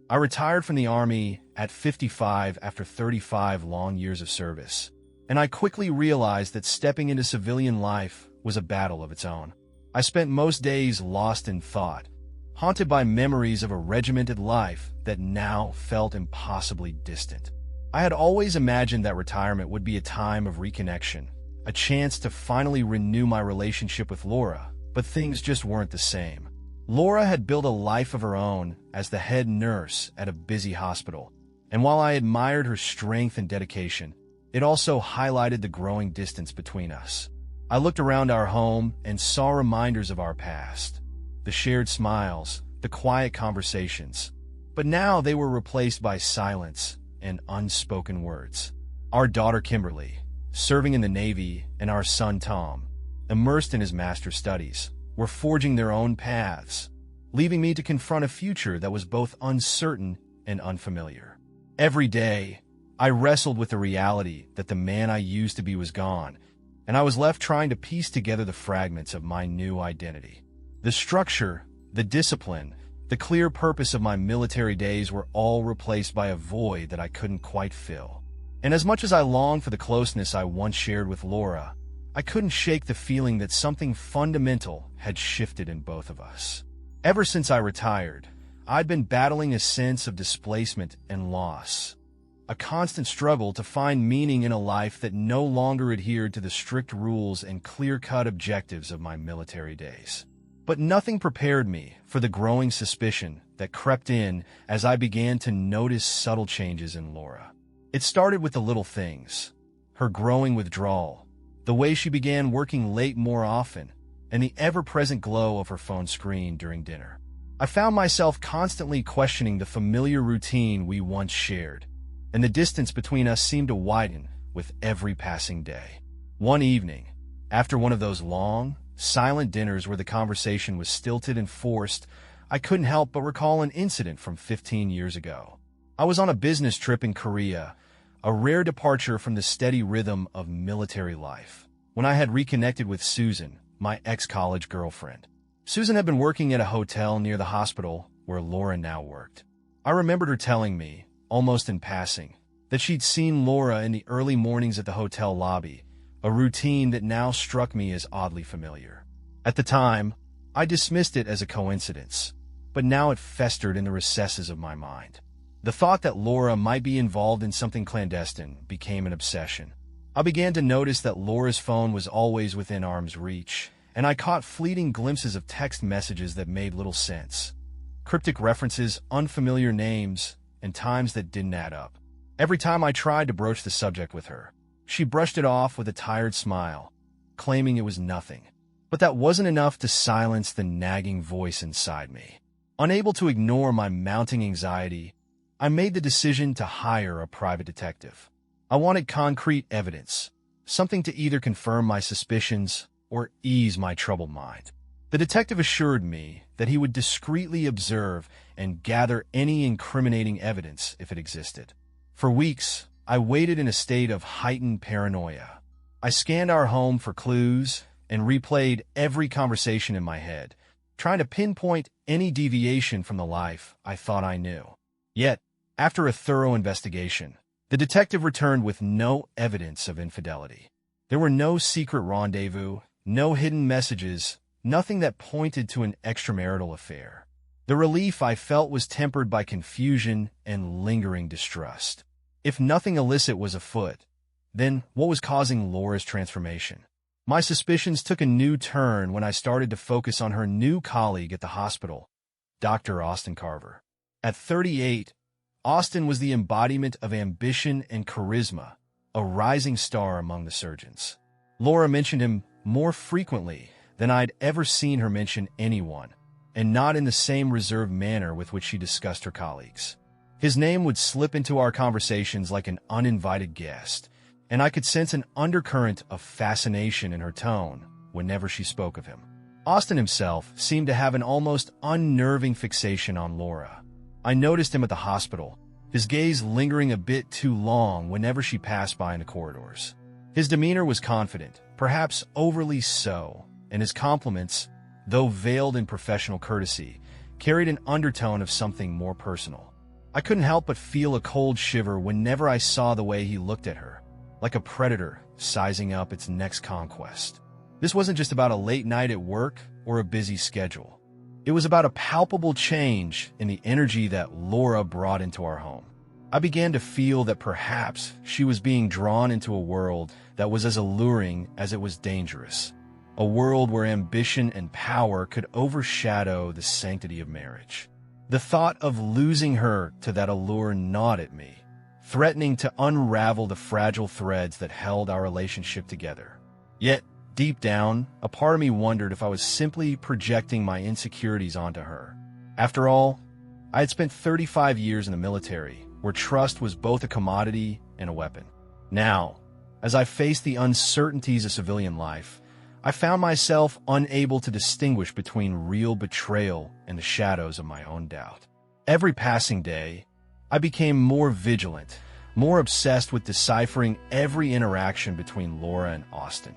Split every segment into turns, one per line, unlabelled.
I retired from the Army at 55 after 35 long years of service, and I quickly realized that stepping into civilian life was a battle of its own. I spent most days lost in thought, haunted by memories of a regimented life that now felt impossibly distant. I had always imagined that retirement would be a time of reconnection, a chance to finally renew my relationship with Laura, but things just weren't the same. Laura had built a life of her own as the head nurse at a busy hospital, and while I admired her strength and dedication, it also highlighted the growing distance between us. I looked around our home and saw reminders of our past, the shared smiles, the quiet conversations, but now they were replaced by silence and unspoken words. Our daughter Kimberly, serving in the Navy, and our son Tom, immersed in his master's studies, were forging their own paths, leaving me to confront a future that was both uncertain and unfamiliar. Every day, I wrestled with the reality that the man I used to be was gone, and I was left trying to piece together the fragments of my new identity. The structure, the discipline, the clear purpose of my military days were all replaced by a void that I couldn't quite fill. And as much as I longed for the closeness I once shared with Laura, I couldn't shake the feeling that something fundamental had shifted in both of us. Ever since I retired, I'd been battling a sense of displacement and loss, a constant struggle to find meaning in a life that no longer adhered to the strict rules and clear-cut objectives of my military days. But nothing prepared me for the growing suspicion that crept in as I began to notice subtle changes in Laura. It started with the little things: her growing withdrawal, the way she began working late more often, and the ever-present glow of her phone screen during dinner. I found myself constantly questioning the familiar routine we once shared, and the distance between us seemed to widen with every passing day. One evening, after one of those long, silent dinners where the conversation was stilted and forced, I couldn't help but recall an incident from 15 years ago. I was on a business trip in Korea, a rare departure from the steady rhythm of military life, when I had reconnected with Susan, my ex-college girlfriend. Susan had been working at a hotel near the hospital where Laura now worked. I remembered her telling me, almost in passing, that she'd seen Laura in the early mornings at the hotel lobby, a routine that now struck me as oddly familiar. At the time, I dismissed it as a coincidence, but now it festered in the recesses of my mind. The thought that Laura might be involved in something clandestine became an obsession. I began to notice that Laura's phone was always within arm's reach, and I caught fleeting glimpses of text messages that made little sense. Cryptic references, unfamiliar names, and times that didn't add up. Every time I tried to broach the subject with her, she brushed it off with a tired smile, claiming it was nothing. But that wasn't enough to silence the nagging voice inside me. Unable to ignore my mounting anxiety, I made the decision to hire a private detective. I wanted concrete evidence, something to either confirm my suspicions or ease my troubled mind. The detective assured me that he would discreetly observe and gather any incriminating evidence if it existed. For weeks, I waited in a state of heightened paranoia. I scanned our home for clues and replayed every conversation in my head, trying to pinpoint any deviation from the life I thought I knew. Yet, after a thorough investigation, the detective returned with no evidence of infidelity. There were no secret rendezvous, no hidden messages, nothing that pointed to an extramarital affair. The relief I felt was tempered by confusion and lingering distrust. If nothing illicit was afoot, then what was causing Laura's transformation? My suspicions took a new turn when I started to focus on her new colleague at the hospital, Dr. Austin Carver. At 38, Austin was the embodiment of ambition and charisma, a rising star among the surgeons. Laura mentioned him more frequently than I'd ever seen her mention anyone, and not in the same reserved manner with which she discussed her colleagues. His name would slip into our conversations like an uninvited guest, and I could sense an undercurrent of fascination in her tone whenever she spoke of him. Austin himself seemed to have an almost unnerving fixation on Laura. I noticed him at the hospital, his gaze lingering a bit too long whenever she passed by in the corridors. His demeanor was confident, perhaps overly so, and his compliments, though veiled in professional courtesy, carried an undertone of something more personal. I couldn't help but feel a cold shiver whenever I saw the way he looked at her, like a predator sizing up its next conquest. This wasn't just about a late night at work or a busy schedule. It was about a palpable change in the energy that Laura brought into our home. I began to feel that perhaps she was being drawn into a world that was as alluring as it was dangerous, a world where ambition and power could overshadow the sanctity of marriage. The thought of losing her to that allure gnawed at me, threatening to unravel the fragile threads that held our relationship together. Yet, deep down, a part of me wondered if I was simply projecting my insecurities onto her. After all, I had spent 35 years in the military, where trust was both a commodity and a weapon. Now, as I faced the uncertainties of civilian life, I found myself unable to distinguish between real betrayal and the shadows of my own doubt. Every passing day, I became more vigilant, more obsessed with deciphering every interaction between Laura and Austin.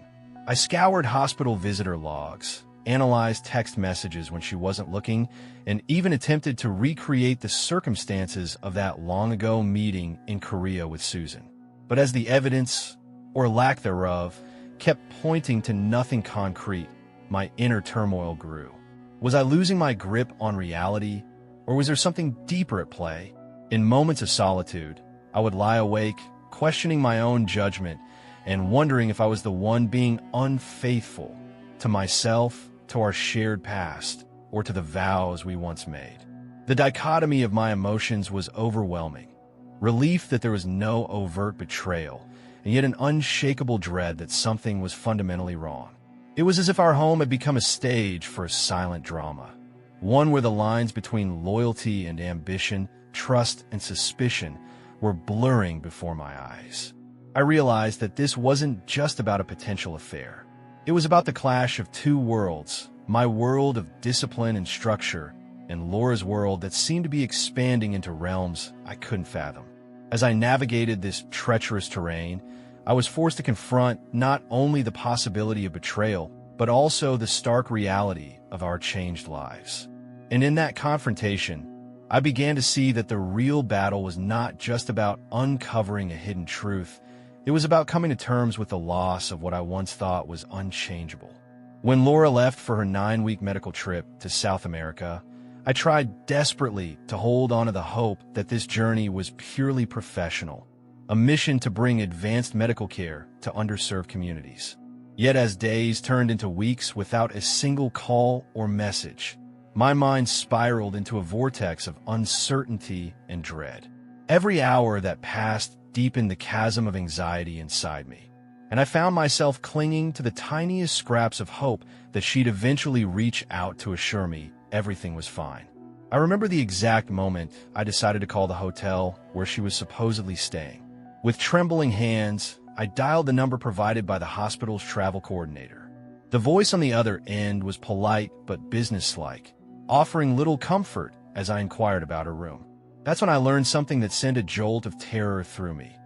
I scoured hospital visitor logs, analyzed text messages when she wasn't looking, and even attempted to recreate the circumstances of that long-ago meeting in Korea with Susan. But as the evidence, or lack thereof, kept pointing to nothing concrete, my inner turmoil grew. Was I losing my grip on reality, or was there something deeper at play? In moments of solitude, I would lie awake, questioning my own judgment, and wondering if I was the one being unfaithful to myself, to our shared past, or to the vows we once made. The dichotomy of my emotions was overwhelming. Relief that there was no overt betrayal, and yet an unshakable dread that something was fundamentally wrong. It was as if our home had become a stage for a silent drama, one where the lines between loyalty and ambition, trust and suspicion were blurring before my eyes. I realized that this wasn't just about a potential affair. It was about the clash of two worlds, my world of discipline and structure, and Laura's world that seemed to be expanding into realms I couldn't fathom. As I navigated this treacherous terrain, I was forced to confront not only the possibility of betrayal, but also the stark reality of our changed lives. And in that confrontation, I began to see that the real battle was not just about uncovering a hidden truth. It was about coming to terms with the loss of what I once thought was unchangeable. When Laura left for her 9-week medical trip to South America, I tried desperately to hold on to the hope that this journey was purely professional, a mission to bring advanced medical care to underserved communities. Yet as days turned into weeks without a single call or message, my mind spiraled into a vortex of uncertainty and dread. Every hour that passed deepened the chasm of anxiety inside me, and I found myself clinging to the tiniest scraps of hope that she'd eventually reach out to assure me everything was fine. I remember the exact moment I decided to call the hotel where she was supposedly staying. With trembling hands, I dialed the number provided by the hospital's travel coordinator. The voice on the other end was polite but businesslike, offering little comfort as I inquired about her room. That's when I learned something that sent a jolt of terror through me.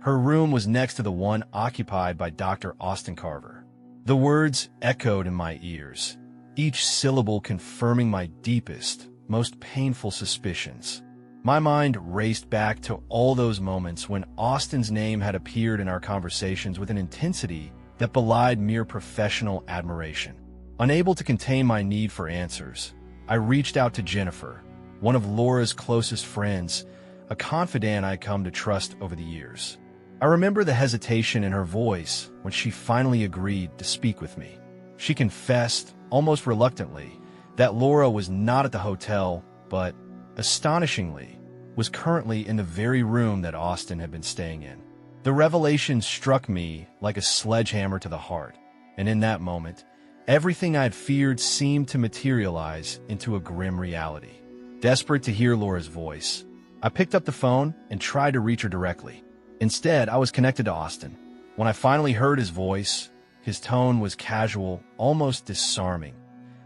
Her room was next to the one occupied by Dr. Austin Carver. The words echoed in my ears, each syllable confirming my deepest, most painful suspicions. My mind raced back to all those moments when Austin's name had appeared in our conversations with an intensity that belied mere professional admiration. Unable to contain my need for answers, I reached out to Jennifer, one of Laura's closest friends, a confidant I'd come to trust over the years. I remember the hesitation in her voice when she finally agreed to speak with me. She confessed, almost reluctantly, that Laura was not at the hotel, but, astonishingly, was currently in the very room that Austin had been staying in. The revelation struck me like a sledgehammer to the heart, and in that moment, everything I'd feared seemed to materialize into a grim reality. Desperate to hear Laura's voice, I picked up the phone and tried to reach her directly. Instead, I was connected to Austin. When I finally heard his voice, his tone was casual, almost disarming,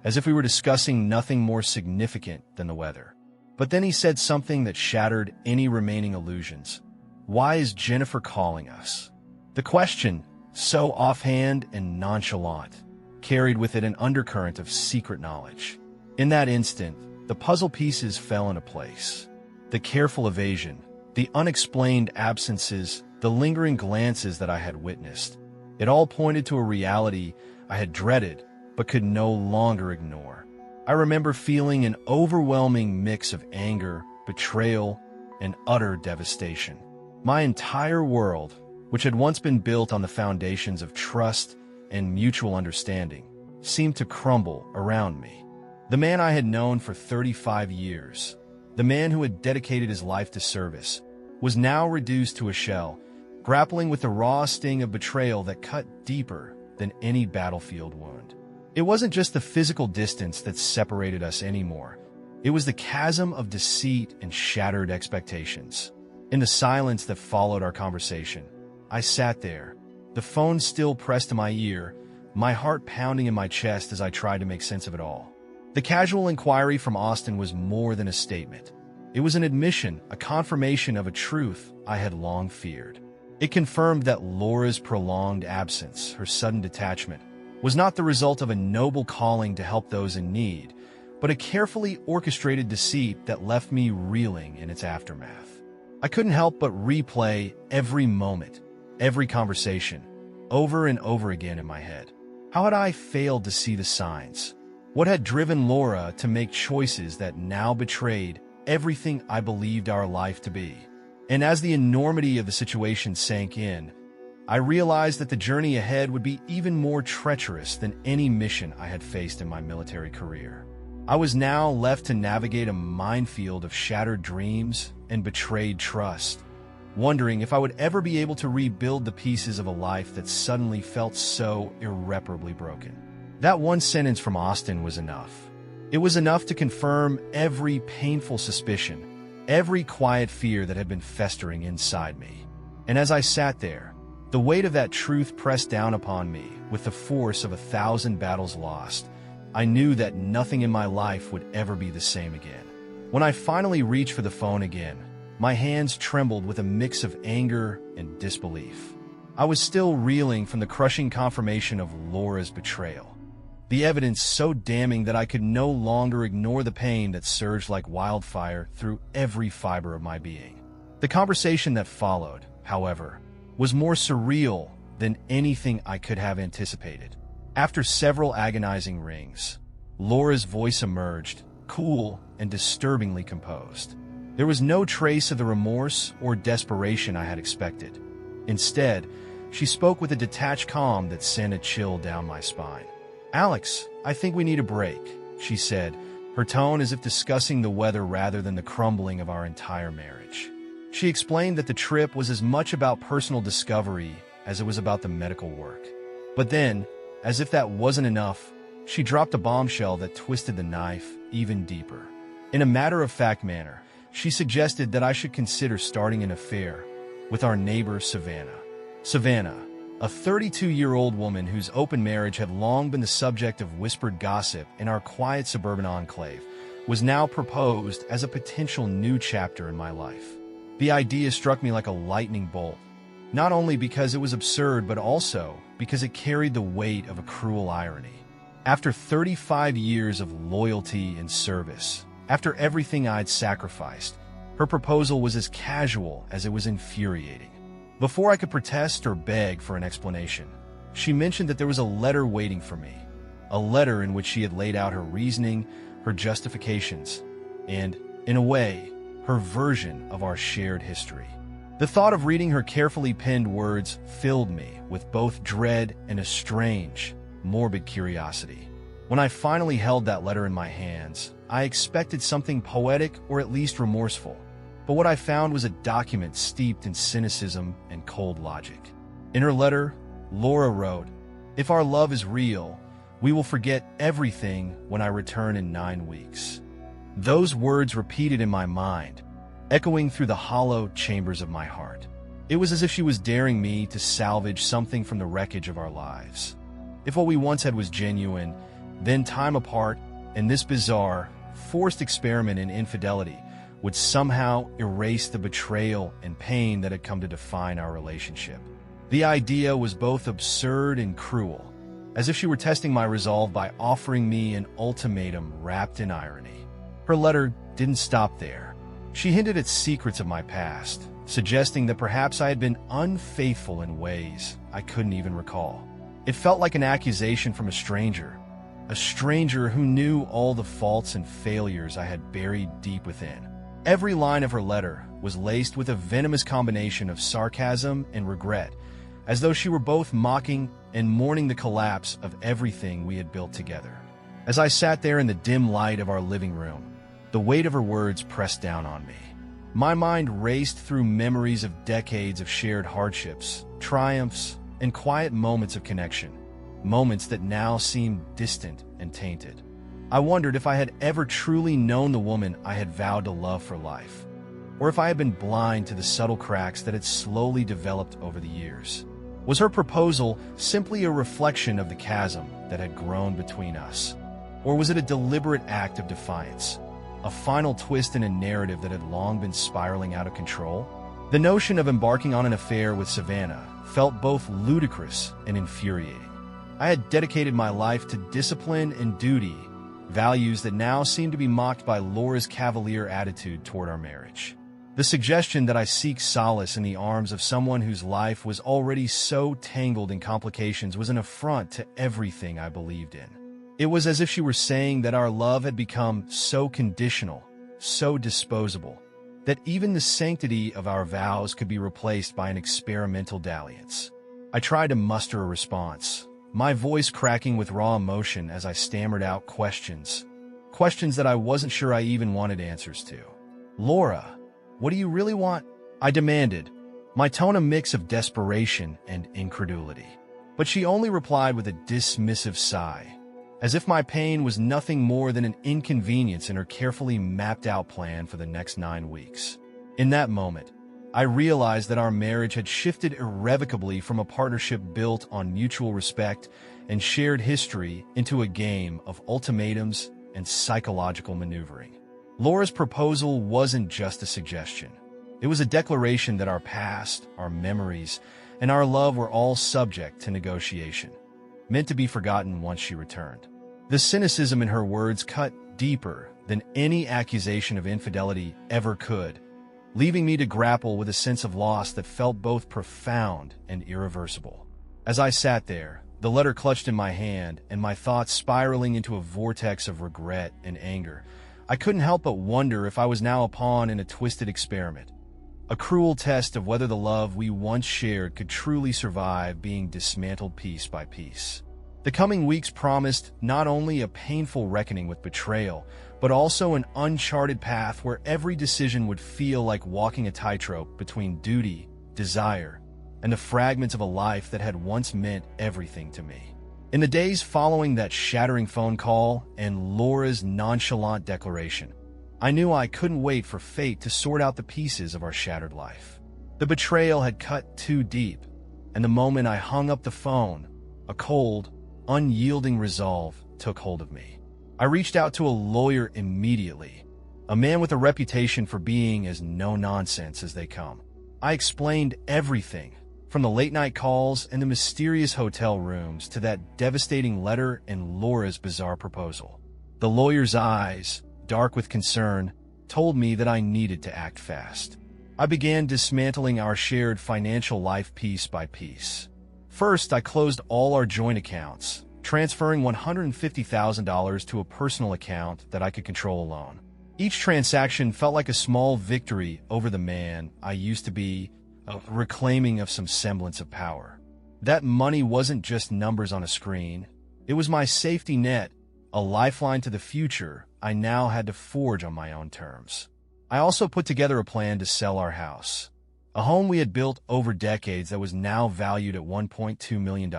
as if we were discussing nothing more significant than the weather. But then he said something that shattered any remaining illusions. Why is Jennifer calling us? The question, so offhand and nonchalant, carried with it an undercurrent of secret knowledge. In that instant, the puzzle pieces fell into place. The careful evasion, the unexplained absences, the lingering glances that I had witnessed. It all pointed to a reality I had dreaded but could no longer ignore. I remember feeling an overwhelming mix of anger, betrayal, and utter devastation. My entire world, which had once been built on the foundations of trust and mutual understanding, seemed to crumble around me. The man I had known for 35 years, the man who had dedicated his life to service, was now reduced to a shell, grappling with the raw sting of betrayal that cut deeper than any battlefield wound. It wasn't just the physical distance that separated us anymore. It was the chasm of deceit and shattered expectations. In the silence that followed our conversation, I sat there, the phone still pressed to my ear, my heart pounding in my chest as I tried to make sense of it all. The casual inquiry from Austin was more than a statement. It was an admission, a confirmation of a truth I had long feared. It confirmed that Laura's prolonged absence, her sudden detachment, was not the result of a noble calling to help those in need, but a carefully orchestrated deceit that left me reeling in its aftermath. I couldn't help but replay every moment, every conversation, over and over again in my head. How had I failed to see the signs? What had driven Laura to make choices that now betrayed everything I believed our life to be? And as the enormity of the situation sank in, I realized that the journey ahead would be even more treacherous than any mission I had faced in my military career. I was now left to navigate a minefield of shattered dreams and betrayed trust, wondering if I would ever be able to rebuild the pieces of a life that suddenly felt so irreparably broken. That one sentence from Austin was enough. It was enough to confirm every painful suspicion, every quiet fear that had been festering inside me. And as I sat there, the weight of that truth pressed down upon me with the force of 1,000 battles lost. I knew that nothing in my life would ever be the same again. When I finally reached for the phone again, my hands trembled with a mix of anger and disbelief. I was still reeling from the crushing confirmation of Laura's betrayal. The evidence so damning that I could no longer ignore the pain that surged like wildfire through every fiber of my being. The conversation that followed, however, was more surreal than anything I could have anticipated. After several agonizing rings, Laura's voice emerged, cool and disturbingly composed. There was no trace of the remorse or desperation I had expected. Instead, she spoke with a detached calm that sent a chill down my spine. "Alex, I think we need a break," she said, her tone as if discussing the weather rather than the crumbling of our entire marriage. She explained that the trip was as much about personal discovery as it was about the medical work. But then, as if that wasn't enough, she dropped a bombshell that twisted the knife even deeper. In a matter-of-fact manner, she suggested that I should consider starting an affair with our neighbor Savannah. Savannah, a 32-year-old woman whose open marriage had long been the subject of whispered gossip in our quiet suburban enclave, was now proposed as a potential new chapter in my life. The idea struck me like a lightning bolt, not only because it was absurd but also because it carried the weight of a cruel irony. After 35 years of loyalty and service, after everything I'd sacrificed, her proposal was as casual as it was infuriating. Before I could protest or beg for an explanation, she mentioned that there was a letter waiting for me, a letter in which she had laid out her reasoning, her justifications, and, in a way, her version of our shared history. The thought of reading her carefully penned words filled me with both dread and a strange, morbid curiosity. When I finally held that letter in my hands, I expected something poetic or at least remorseful, but what I found was a document steeped in cynicism and cold logic. In her letter, Laura wrote, "If our love is real, we will forget everything when I return in 9 weeks." Those words repeated in my mind, echoing through the hollow chambers of my heart. It was as if she was daring me to salvage something from the wreckage of our lives. If what we once had was genuine, then time apart and this bizarre, forced experiment in infidelity would somehow erase the betrayal and pain that had come to define our relationship. The idea was both absurd and cruel, as if she were testing my resolve by offering me an ultimatum wrapped in irony. Her letter didn't stop there. She hinted at secrets of my past, suggesting that perhaps I had been unfaithful in ways I couldn't even recall. It felt like an accusation from a stranger who knew all the faults and failures I had buried deep within. Every line of her letter was laced with a venomous combination of sarcasm and regret, as though she were both mocking and mourning the collapse of everything we had built together. As I sat there in the dim light of our living room, the weight of her words pressed down on me. My mind raced through memories of decades of shared hardships, triumphs, and quiet moments of connection, moments that now seemed distant and tainted. I wondered if I had ever truly known the woman I had vowed to love for life, or if I had been blind to the subtle cracks that had slowly developed over the years. Was her proposal simply a reflection of the chasm that had grown between us? Or was it a deliberate act of defiance, a final twist in a narrative that had long been spiraling out of control? The notion of embarking on an affair with Savannah felt both ludicrous and infuriating. I had dedicated my life to discipline and duty, values that now seemed to be mocked by Laura's cavalier attitude toward our marriage. The suggestion that I seek solace in the arms of someone whose life was already so tangled in complications was an affront to everything I believed in. It was as if she were saying that our love had become so conditional, so disposable, that even the sanctity of our vows could be replaced by an experimental dalliance. I tried to muster a response, my voice cracking with raw emotion as I stammered out questions that I wasn't sure I even wanted answers to. "Laura, what do you really want?" I demanded, my tone a mix of desperation and incredulity. But she only replied with a dismissive sigh, as if my pain was nothing more than an inconvenience in her carefully mapped-out plan for the next 9 weeks. In that moment, I realized that our marriage had shifted irrevocably from a partnership built on mutual respect and shared history into a game of ultimatums and psychological maneuvering. Laura's proposal wasn't just a suggestion. It was a declaration that our past, our memories, and our love were all subject to negotiation, meant to be forgotten once she returned. The cynicism in her words cut deeper than any accusation of infidelity ever could, leaving me to grapple with a sense of loss that felt both profound and irreversible. As I sat there, the letter clutched in my hand and my thoughts spiraling into a vortex of regret and anger, I couldn't help but wonder if I was now a pawn in a twisted experiment, a cruel test of whether the love we once shared could truly survive being dismantled piece by piece. The coming weeks promised not only a painful reckoning with betrayal, but also an uncharted path where every decision would feel like walking a tightrope between duty, desire, and the fragments of a life that had once meant everything to me. In the days following that shattering phone call and Laura's nonchalant declaration, I knew I couldn't wait for fate to sort out the pieces of our shattered life. The betrayal had cut too deep, and the moment I hung up the phone, a cold, unyielding resolve took hold of me. I reached out to a lawyer immediately, a man with a reputation for being as no-nonsense as they come. I explained everything, from the late-night calls and the mysterious hotel rooms to that devastating letter and Laura's bizarre proposal. The lawyer's eyes, dark with concern, told me that I needed to act fast. I began dismantling our shared financial life piece by piece. First, I closed all our joint accounts, transferring $150,000 to a personal account that I could control alone. Each transaction felt like a small victory over the man I used to be, reclaiming of some semblance of power. That money wasn't just numbers on a screen. It was my safety net, a lifeline to the future I now had to forge on my own terms. I also put together a plan to sell our house, a home we had built over decades that was now valued at $1.2 million.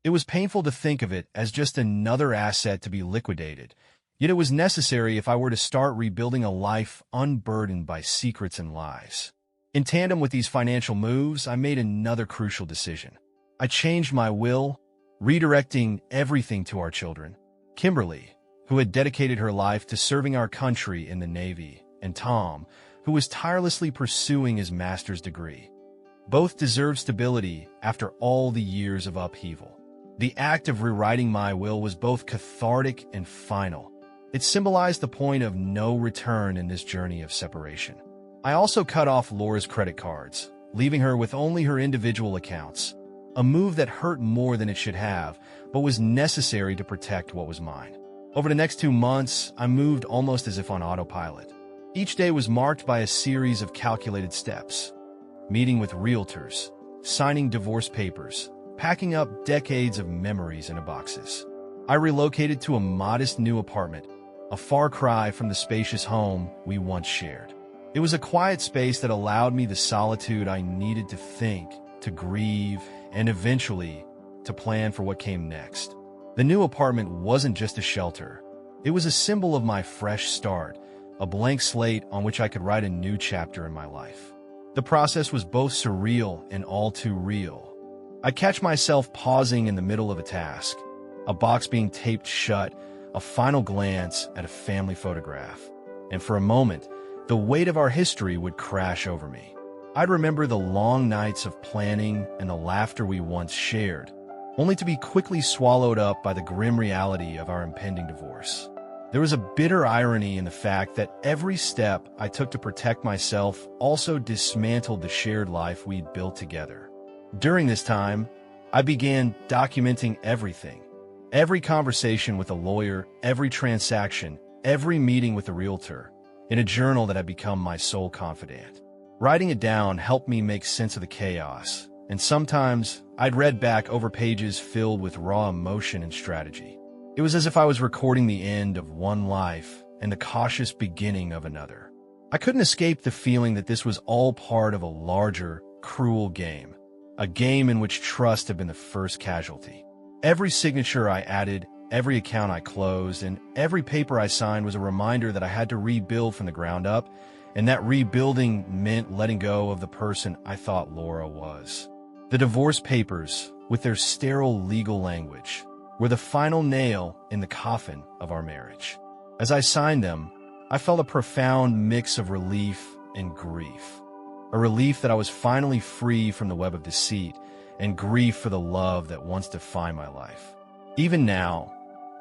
It was painful to think of it as just another asset to be liquidated, yet it was necessary if I were to start rebuilding a life unburdened by secrets and lies. In tandem with these financial moves, I made another crucial decision. I changed my will, redirecting everything to our children. Kimberly, who had dedicated her life to serving our country in the Navy, and Tom, who was tirelessly pursuing his master's degree. Both deserved stability after all the years of upheaval. The act of rewriting my will was both cathartic and final, It symbolized the point of no return in this journey of separation. I also cut off Laura's credit cards, leaving her with only her individual accounts, a move that hurt more than it should have, but was necessary to protect what was mine. Over the next 2 months, I moved almost as if on autopilot. Each day was marked by a series of calculated steps: meeting with realtors, signing divorce papers, packing up decades of memories into boxes. I relocated to a modest new apartment, a far cry from the spacious home we once shared. It was a quiet space that allowed me the solitude I needed to think, to grieve, and eventually to plan for what came next. The new apartment wasn't just a shelter. It was a symbol of my fresh start, a blank slate on which I could write a new chapter in my life. The process was both surreal and all too real. I catch myself pausing in the middle of a task, a box being taped shut, a final glance at a family photograph, and for a moment, the weight of our history would crash over me. I'd remember the long nights of planning and the laughter we once shared, only to be quickly swallowed up by the grim reality of our impending divorce. There was a bitter irony in the fact that every step I took to protect myself also dismantled the shared life we'd built together. During this time, I began documenting everything. Every conversation with a lawyer, every transaction, every meeting with a realtor, in a journal that had become my sole confidant. Writing it down helped me make sense of the chaos, and sometimes I'd read back over pages filled with raw emotion and strategy. It was as if I was recording the end of one life and the cautious beginning of another. I couldn't escape the feeling that this was all part of a larger, cruel game, a game in which trust had been the first casualty. Every signature I added, every account I closed, and every paper I signed was a reminder that I had to rebuild from the ground up, and that rebuilding meant letting go of the person I thought Laura was. The divorce papers, with their sterile legal language, were the final nail in the coffin of our marriage. As I signed them, I felt a profound mix of relief and grief. A relief that I was finally free from the web of deceit, and grief for the love that once defined my life. Even now,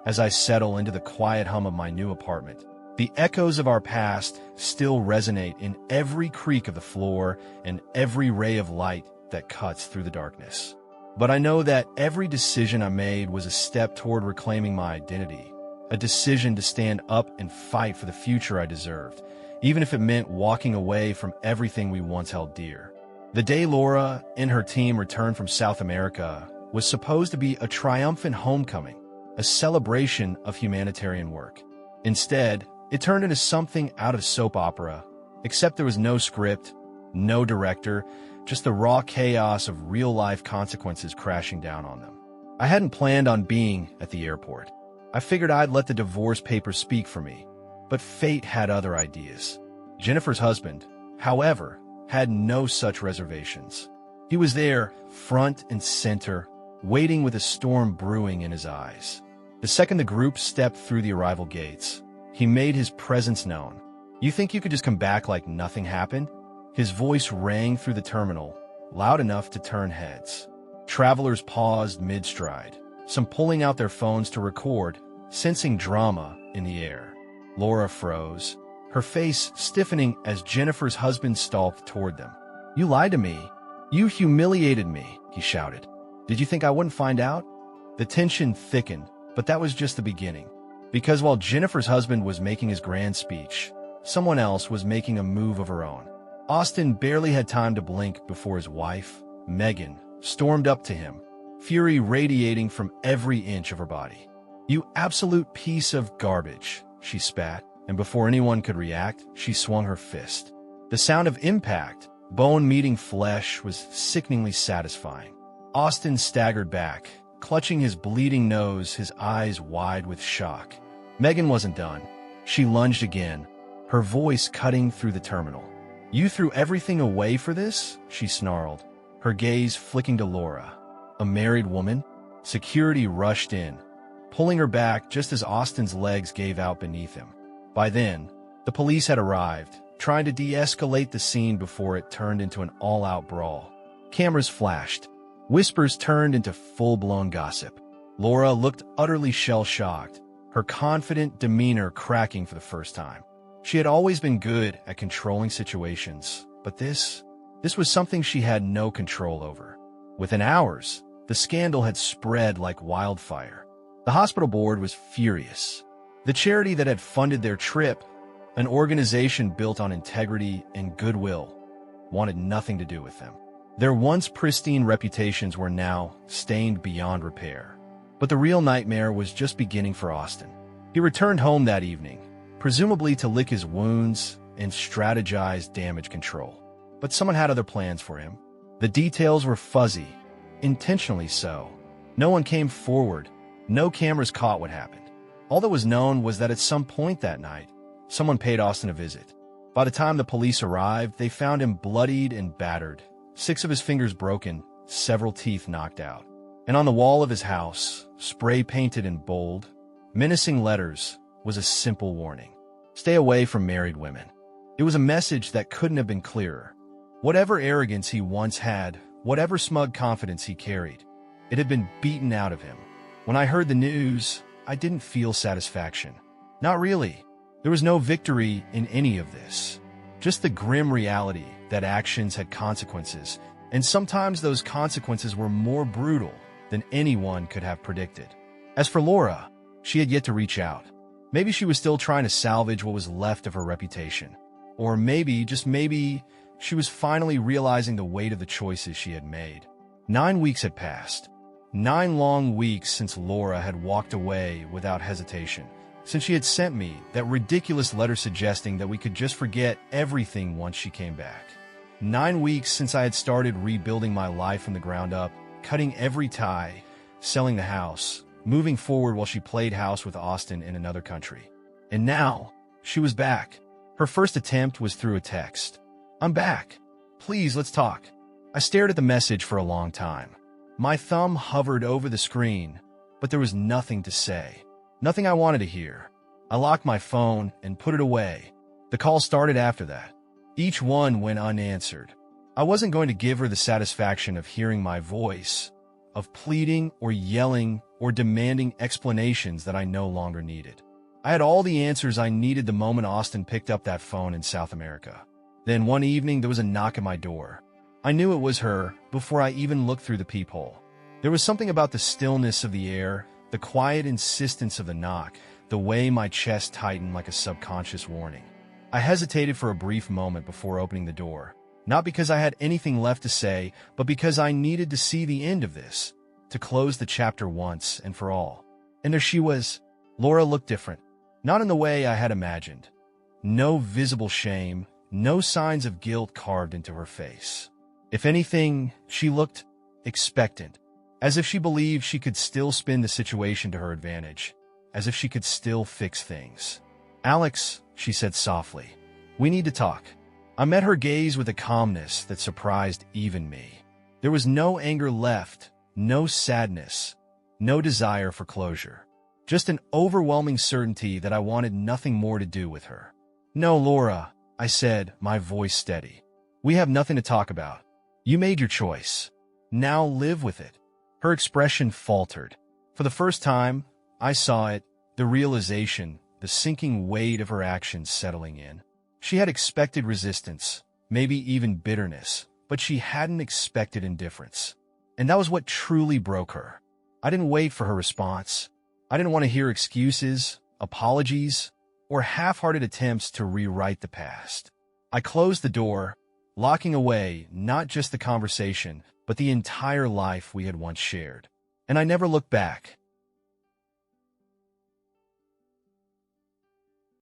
as I settle into the quiet hum of my new apartment, the echoes of our past still resonate in every creak of the floor and every ray of light that cuts through the darkness. But I know that every decision I made was a step toward reclaiming my identity, a decision to stand up and fight for the future I deserved, even if it meant walking away from everything we once held dear. The day Laura and her team returned from South America was supposed to be a triumphant homecoming, a celebration of humanitarian work. Instead, it turned into something out of soap opera, except there was no script, no director, just the raw chaos of real-life consequences crashing down on them. I hadn't planned on being at the airport. I figured I'd let the divorce papers speak for me, but fate had other ideas. Jennifer's husband, however, had no such reservations. He was there, front and center, waiting with a storm brewing in his eyes. The second the group stepped through the arrival gates, he made his presence known. "You think you could just come back like nothing happened?" His voice rang through the terminal, loud enough to turn heads. Travelers paused mid-stride, some pulling out their phones to record, sensing drama in the air. Laura froze, her face stiffening as Jennifer's husband stalked toward them. "You lied to me. You humiliated me," he shouted. "Did you think I wouldn't find out?" The tension thickened, but that was just the beginning. Because while Jennifer's husband was making his grand speech, someone else was making a move of her own. Austin barely had time to blink before his wife, Megan, stormed up to him, fury radiating from every inch of her body. "You absolute piece of garbage," she spat, and before anyone could react, she swung her fist. The sound of impact, bone meeting flesh, was sickeningly satisfying. Austin staggered back, clutching his bleeding nose, his eyes wide with shock. Megan wasn't done. She lunged again, her voice cutting through the terminal. "You threw everything away for this?" she snarled, her gaze flicking to Laura. A married woman? Security rushed in, pulling her back just as Austin's legs gave out beneath him. By then, the police had arrived, trying to de-escalate the scene before it turned into an all-out brawl. Cameras flashed. Whispers turned into full-blown gossip. Laura looked utterly shell-shocked, her confident demeanor cracking for the first time. She had always been good at controlling situations, but this was something she had no control over. Within hours, the scandal had spread like wildfire. The hospital board was furious. The charity that had funded their trip, an organization built on integrity and goodwill, wanted nothing to do with them. Their once pristine reputations were now stained beyond repair. But the real nightmare was just beginning for Austin. He returned home that evening, presumably to lick his wounds and strategize damage control. But someone had other plans for him. The details were fuzzy, intentionally so. No one came forward. No cameras caught what happened. All that was known was that at some point that night, someone paid Austin a visit. By the time the police arrived, they found him bloodied and battered, 6 of his fingers broken, several teeth knocked out. And on the wall of his house, spray-painted in bold, menacing letters, was a simple warning. Stay away from married women. It was a message that couldn't have been clearer. Whatever arrogance he once had, whatever smug confidence he carried, it had been beaten out of him. When I heard the news, I didn't feel satisfaction. Not really. There was no victory in any of this. Just the grim reality that actions had consequences, and sometimes those consequences were more brutal than anyone could have predicted. As for Laura, she had yet to reach out. Maybe she was still trying to salvage what was left of her reputation. Or maybe, just maybe, she was finally realizing the weight of the choices she had made. 9 weeks had passed. 9 long weeks since Laura had walked away without hesitation. Since she had sent me that ridiculous letter suggesting that we could just forget everything once she came back. 9 weeks since I had started rebuilding my life from the ground up, cutting every tie, selling the house, moving forward while she played house with Austin in another country. And now, she was back. Her first attempt was through a text. "I'm back. Please, let's talk." I stared at the message for a long time. My thumb hovered over the screen, but there was nothing to say. Nothing I wanted to hear. I locked my phone and put it away. The calls started after that. Each one went unanswered. I wasn't going to give her the satisfaction of hearing my voice, of pleading or yelling or demanding explanations that I no longer needed. I had all the answers I needed the moment Austin picked up that phone in South America. Then one evening there was a knock at my door. I knew it was her before I even looked through the peephole. There was something about the stillness of the air, the quiet insistence of the knock, the way my chest tightened like a subconscious warning. I hesitated for a brief moment before opening the door, not because I had anything left to say, but because I needed to see the end of this, to close the chapter once and for all. And there she was. Laura looked different, not in the way I had imagined. No visible shame, no signs of guilt carved into her face. If anything, she looked expectant, as if she believed she could still spin the situation to her advantage, as if she could still fix things. "Alex," she said softly, "we need to talk." I met her gaze with a calmness that surprised even me. There was no anger left, no sadness, no desire for closure. Just an overwhelming certainty that I wanted nothing more to do with her. "No, Laura," I said, my voice steady. "We have nothing to talk about. You made your choice. Now live with it." Her expression faltered. For the first time, I saw it, the realization, the sinking weight of her actions settling in. She had expected resistance, maybe even bitterness, but she hadn't expected indifference. And that was what truly broke her. I didn't wait for her response. I didn't want to hear excuses, apologies, or half-hearted attempts to rewrite the past. I closed the door, locking away not just the conversation, but the entire life we had once shared. And I never looked back.